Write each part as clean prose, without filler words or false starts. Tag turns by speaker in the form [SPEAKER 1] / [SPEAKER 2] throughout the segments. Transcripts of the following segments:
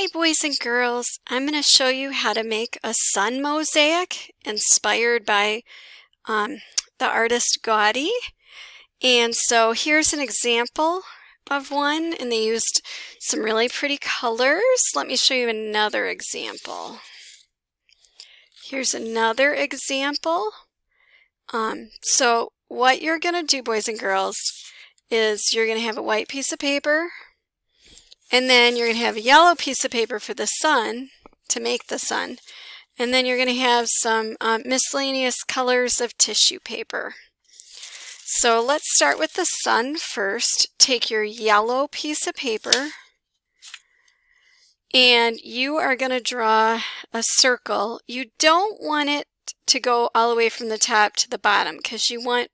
[SPEAKER 1] Hi boys and girls, I'm going to show you how to make a sun mosaic inspired by the artist Gaudi. And so here's an example of one, and they used some really pretty colors. Let me show you another example. Here's another example. So what you're going to do, boys and girls, is you're going to have a white piece of paper, and then you're going to have a yellow piece of paper for the sun, to make the sun. And then you're going to have some miscellaneous colors of tissue paper. So let's start with the sun first. Take your yellow piece of paper, and you are going to draw a circle. You don't want it to go all the way from the top to the bottom, because you want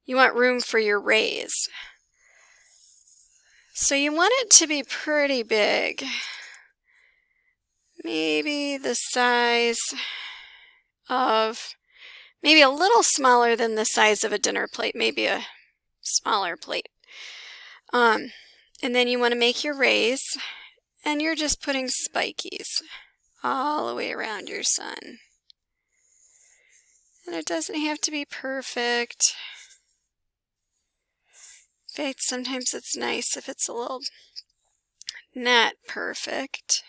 [SPEAKER 1] room for your rays. So you want it to be pretty big, maybe the size of, maybe a little smaller than the size of a dinner plate, maybe a smaller plate. And then you want to make your rays, and you're just putting spikies all the way around your sun. And it doesn't have to be perfect. In fact, sometimes it's nice if it's a little not perfect.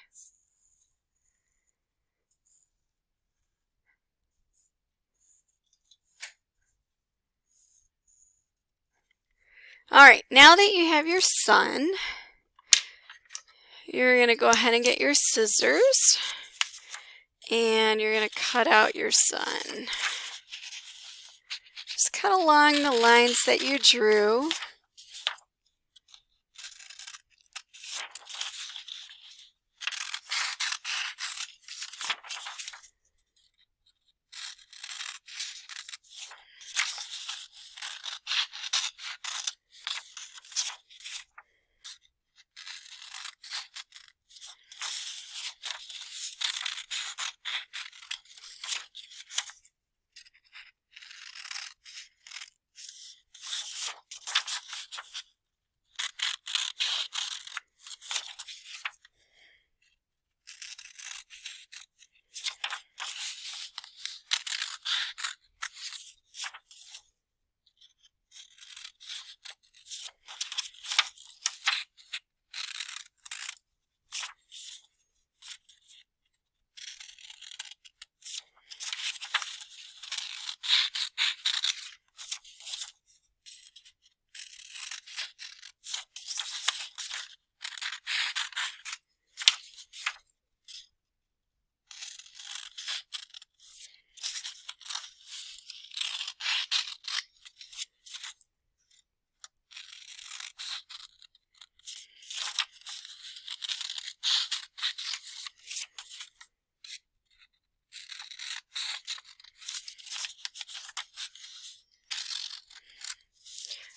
[SPEAKER 1] Alright, now that you have your sun, you're going to go ahead and get your scissors, and you're going to cut out your sun. Just cut along the lines that you drew.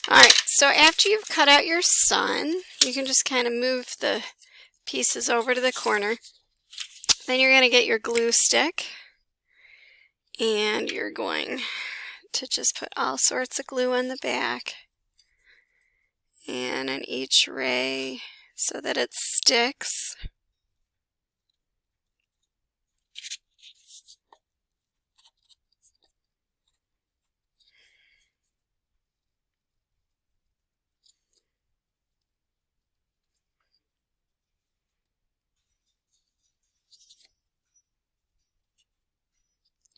[SPEAKER 1] Alright, so after you've cut out your sun, you can just kind of move the pieces over to the corner. Then you're going to get your glue stick, and you're going to just put all sorts of glue on the back and on each ray so that it sticks.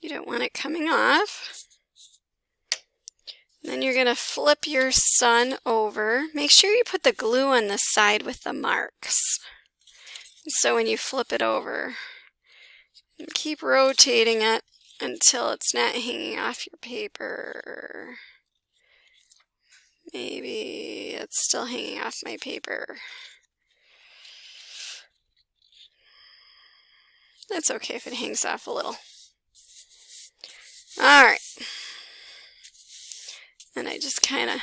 [SPEAKER 1] You don't want it coming off. Then you're going to flip your sun over. Make sure you put the glue on the side with the marks. So when you flip it over, keep rotating it until it's not hanging off your paper. Maybe it's still hanging off my paper. That's okay if it hangs off a little. Alright. And I just kind of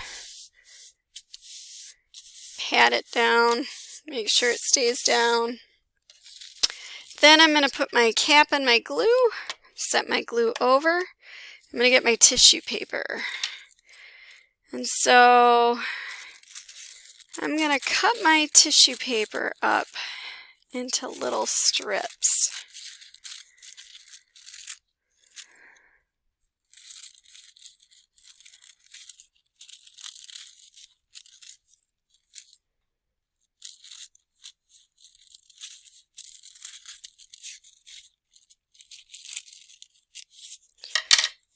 [SPEAKER 1] pat it down, make sure it stays down. Then I'm going to put my cap on my glue, set my glue over. I'm going to get my tissue paper. And so I'm going to cut my tissue paper up into little strips.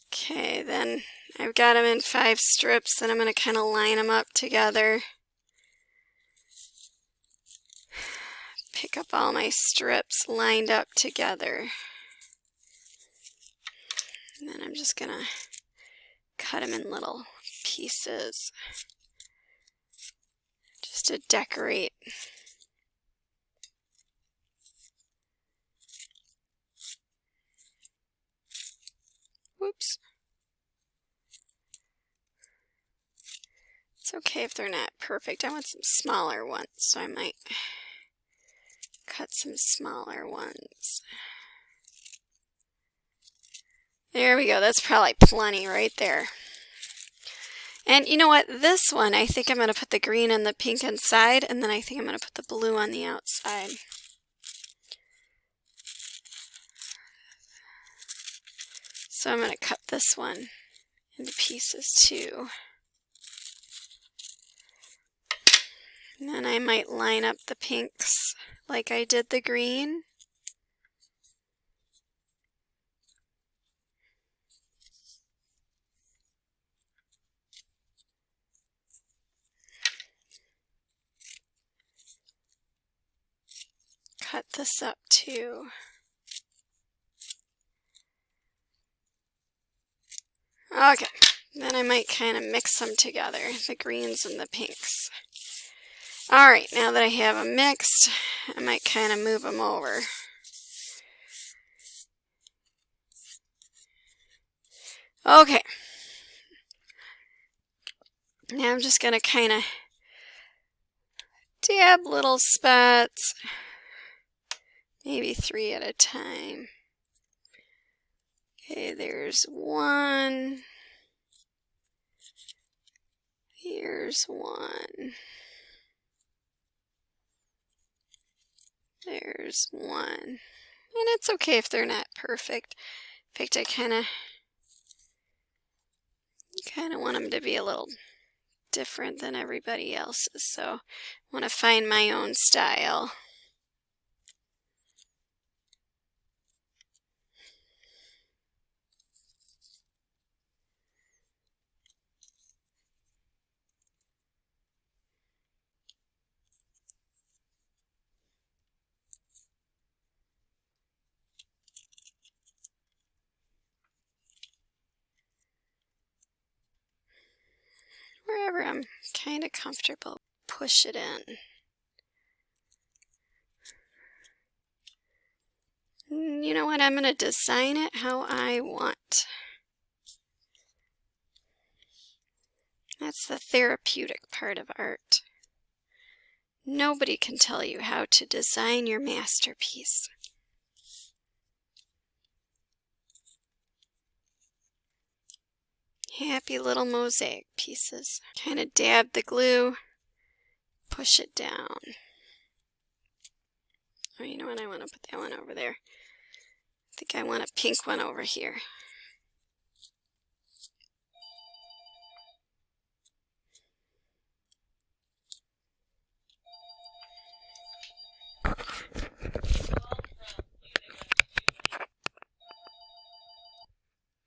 [SPEAKER 1] Okay, then I've got them in 5 strips, then I'm going to kind of line them up together. Pick up all my strips lined up together. And then I'm just going to cut them in little pieces just to decorate. Whoops. It's okay if they're not perfect. I want some smaller ones, so I might cut some smaller ones. There we go. That's probably plenty right there. And you know what? This one, I think I'm going to put the green and the pink inside, and then I think I'm going to put the blue on the outside. So I'm going to cut this one into pieces too. And then I might line up the pinks like I did the green. Cut this up too. Okay, then I might kind of mix them together, the greens and the pinks. Alright, now that I have them mixed, I might kind of move them over. Okay. Now I'm just going to kind of dab little spots, maybe 3 at a time. Okay, there's one. Here's one. There's one. And it's okay if they're not perfect. In fact, I kind of want them to be a little different than everybody else's, so I want to find my own style. Wherever I'm kind of comfortable, push it in. You know what? I'm going to design it how I want. That's the therapeutic part of art. Nobody can tell you how to design your masterpiece. Happy little mosaic pieces. Kind of dab the glue, push it down. Oh, you know what? I want to put that one over there. I think I want a pink one over here.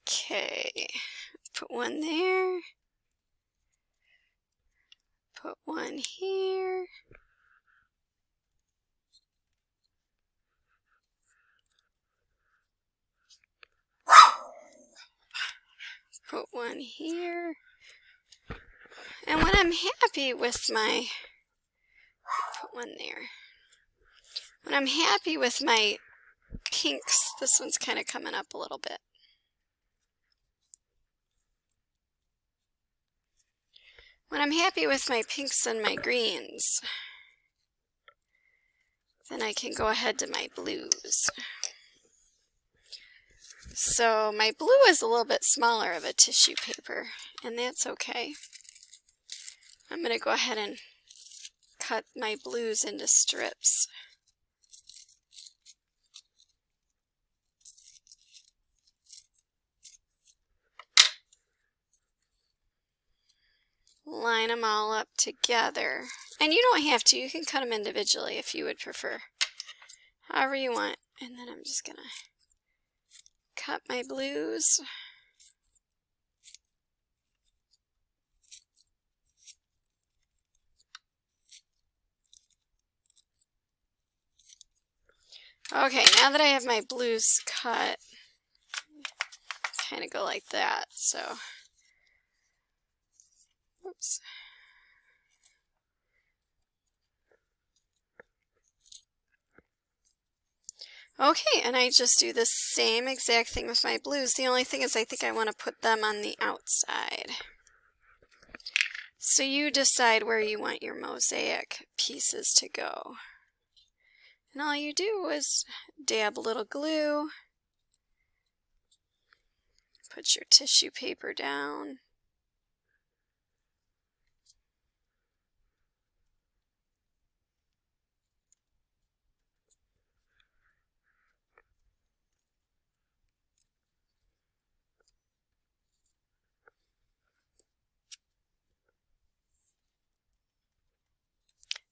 [SPEAKER 1] Okay, put one there. Put one here. Put one here. And when I'm happy with my, put one there. When I'm happy with my pinks, this one's kind of coming up a little bit. When I'm happy with my pinks and my greens, then I can go ahead to my blues. So my blue is a little bit smaller of a tissue paper, and that's okay. I'm going to go ahead and cut my blues into strips. Line them all up together. And you don't have to, you can cut them individually if you would prefer. However you want. And then I'm just gonna cut my blues. Okay, now that I have my blues cut, kind of go like that, so, oops. Okay, and I just do the same exact thing with my blues. The only thing is I think I want to put them on the outside. So you decide where you want your mosaic pieces to go. And all you do is dab a little glue, put your tissue paper down,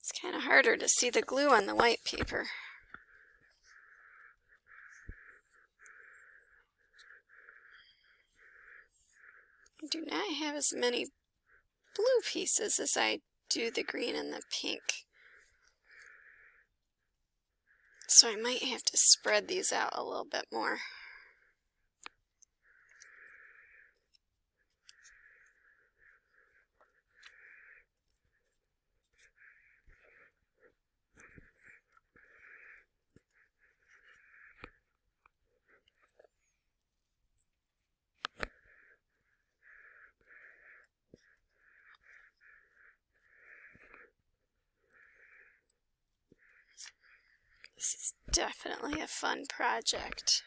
[SPEAKER 1] it's kind of harder to see the glue on the white paper. I do not have as many blue pieces as I do the green and the pink. So I might have to spread these out a little bit more. This is definitely a fun project.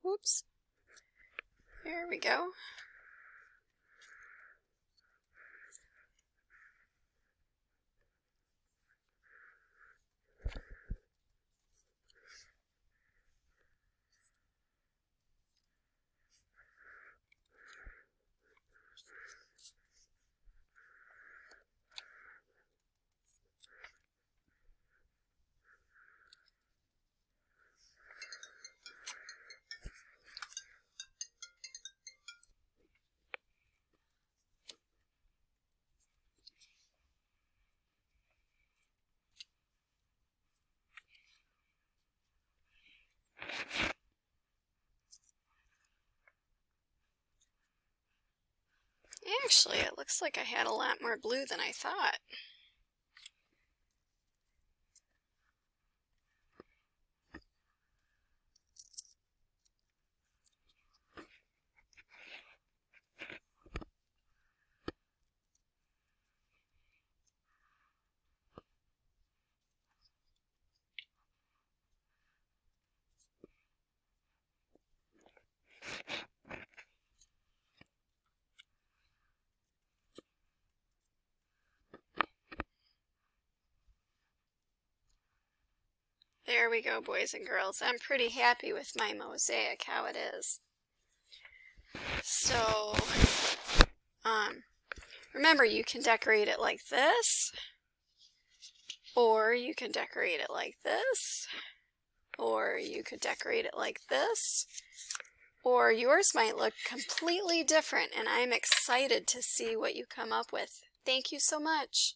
[SPEAKER 1] Whoops. There we go. Actually, it looks like I had a lot more blue than I thought. There we go, boys and girls. I'm pretty happy with my mosaic, how it is. So, remember, you can decorate it like this, or you can decorate it like this, or you could decorate it like this, or yours might look completely different, and I'm excited to see what you come up with. Thank you so much.